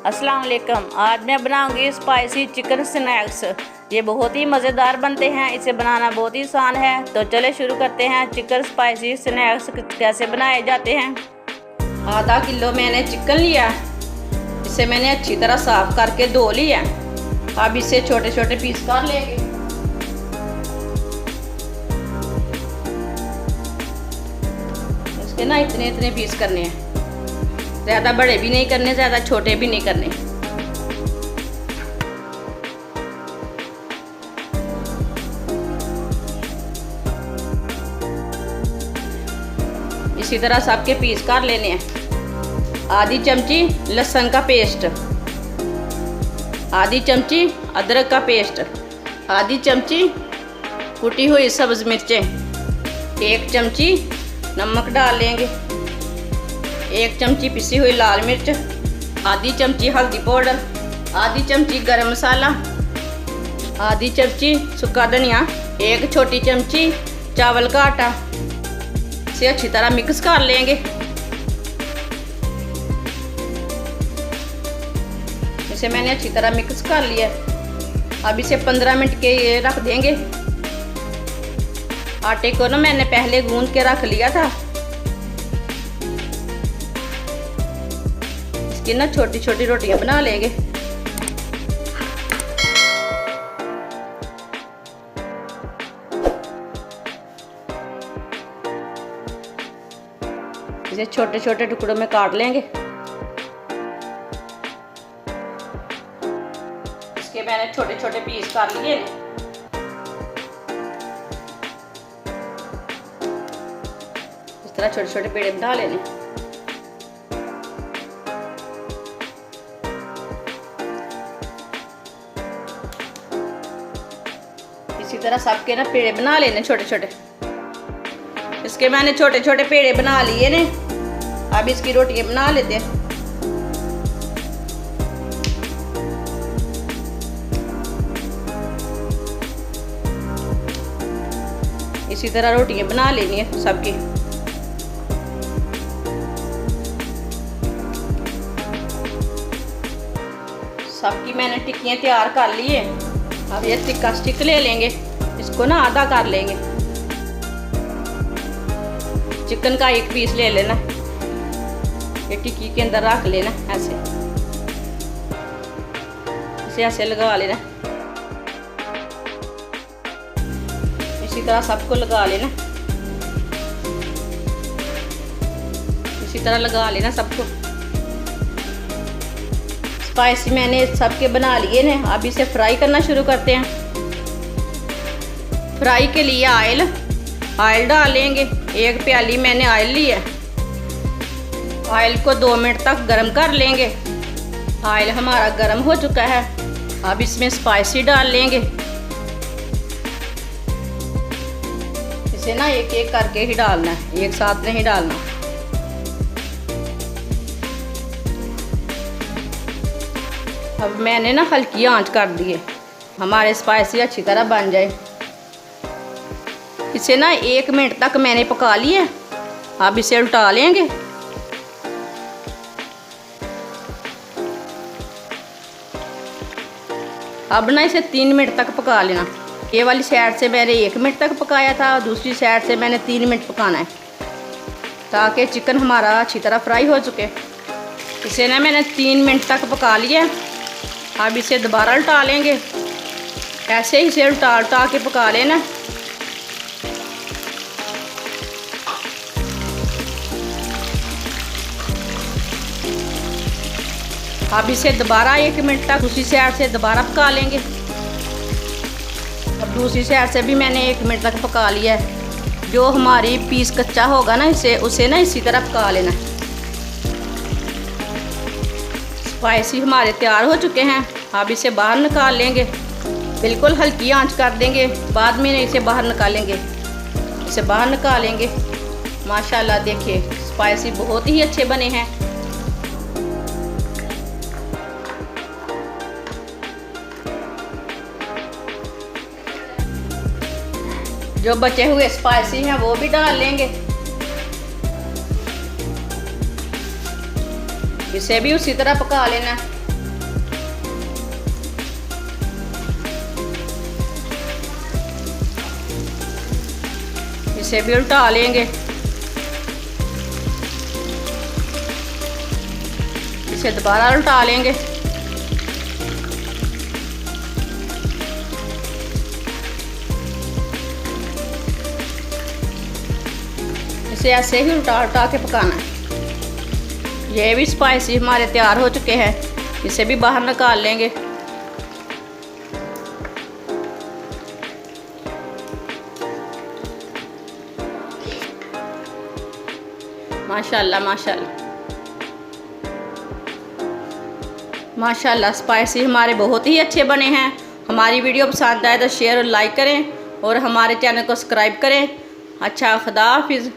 अस्सलाम वालेकुम। आज मैं बनाऊंगी स्पाइसी चिकन स्नैक्स। ये बहुत ही मज़ेदार बनते हैं, इसे बनाना बहुत ही आसान है। तो चले शुरू करते हैं। चिकन स्पाइसी स्नैक्स कैसे बनाए जाते हैं। आधा किलो मैंने चिकन लिया, इसे मैंने अच्छी तरह साफ करके धो लिया। अब इसे छोटे छोटे पीस कर लेंगे। इसके ना इतने इतने पीस करने हैं, ज़्यादा बड़े भी नहीं करने, ज़्यादा छोटे भी नहीं करने। इसी तरह सबके पीस कर लेने हैं। आधी चमची लहसुन का पेस्ट, आधी चमची अदरक का पेस्ट, आधी चमची कुटी हुई सब्ज़ मिर्चें, एक चमची नमक डाल लेंगे, एक चमची पिसी हुई लाल मिर्च, आधी चमची हल्दी पाउडर, आधी चमची गरम मसाला, आधी चमची सूखा धनिया, एक छोटी चमची चावल का आटा। इसे अच्छी तरह मिक्स कर लेंगे। इसे मैंने अच्छी तरह मिक्स कर लिया। अब इसे 15 मिनट के लिए रख देंगे। आटे को ना मैंने पहले गूंद के रख लिया था। इसकी ना छोटी छोटी रोटियां बना लेंगे। इसे छोटे छोटे टुकड़ों में काट लेंगे। इसके मैंने छोटे छोटे पीस कर लिए। इस तरह छोटे छोटे पेड़े बना लेने। इसी तरह सबके ना पेड़े बना लेने छोटे छोटे। इसके मैंने छोटे छोटे पेड़े बना लिए ने। अब इसकी रोटियां बना लेते हैं। इसी तरह रोटियां बना लेनी है सबकी। सबकी मैंने टिक्कियां तैयार कर ली है। अब ये टिक्का स्टिक ले लेंगे, इसको ना आधा कर लेंगे। चिकन का एक पीस ले लेना, ये टिक्की के अंदर रख लेना। ऐसे इसे ऐसे लगा लेना। इसी तरह सबको लगा लेना। इसी तरह लगा लेना सबको। स्पाइसी मैंने सबके बना लिए ने। अब इसे फ्राई करना शुरू करते हैं। फ्राई के लिए ऑयल डालेंगे। एक प्याली मैंने ऑयल लिया। ऑयल को 2 मिनट तक गर्म कर लेंगे। ऑयल हमारा गर्म हो चुका है। अब इसमें स्पाइसी डाल लेंगे। इसे ना एक एक करके ही डालना है, एक साथ नहीं डालना। अब मैंने ना हल्की आंच कर दी है, हमारे स्पाइसी अच्छी तरह बन जाए। इसे ना 1 मिनट तक मैंने पका लिया। अब इसे उल्टा लेंगे। अब ना इसे 3 मिनट तक पका लेना। ये वाली साइड से मैंने 1 मिनट तक पकाया था, दूसरी साइड से मैंने 3 मिनट पकाना है, ताकि चिकन हमारा अच्छी तरह फ्राई हो चुके। इसे ना मैंने 3 मिनट तक पका लिया। अब इसे दोबारा उल्टा लेंगे। ऐसे ही इसे उल्टा के पका लेना। अब इसे दोबारा 1 मिनट तक दूसरी साइड से दोबारा पका लेंगे। अब दूसरी साइड से भी मैंने 1 मिनट तक पका लिया है। जो हमारी पीस कच्चा होगा ना, उसे ना इसी तरह पका लेना। स्पाइसी हमारे तैयार हो चुके हैं। अब इसे बाहर निकाल लेंगे। बिल्कुल हल्की आंच कर देंगे, बाद में इसे बाहर निकालेंगे। इसे बाहर निकालेंगे। माशाल्लाह देखिए स्पाइसी बहुत ही अच्छे बने हैं। जो बचे हुए स्पाइसी हैं वो भी डाल लेंगे। इसे भी उसी तरह पका लेना। इसे भी उल्टा लेंगे। इसे दोबारा उल्टा लेंगे। इसे ऐसे ही उल्टा उल्टा के पकाना है। ये भी स्पाइसी हमारे तैयार हो चुके हैं, इसे भी बाहर निकाल लेंगे। माशाल्लाह माशाल्लाह माशाल्लाह, स्पाइसी हमारे बहुत ही अच्छे बने हैं। हमारी वीडियो पसंद आए तो शेयर और लाइक करें और हमारे चैनल को सब्सक्राइब करें। अच्छा, खुदा हाफिज़।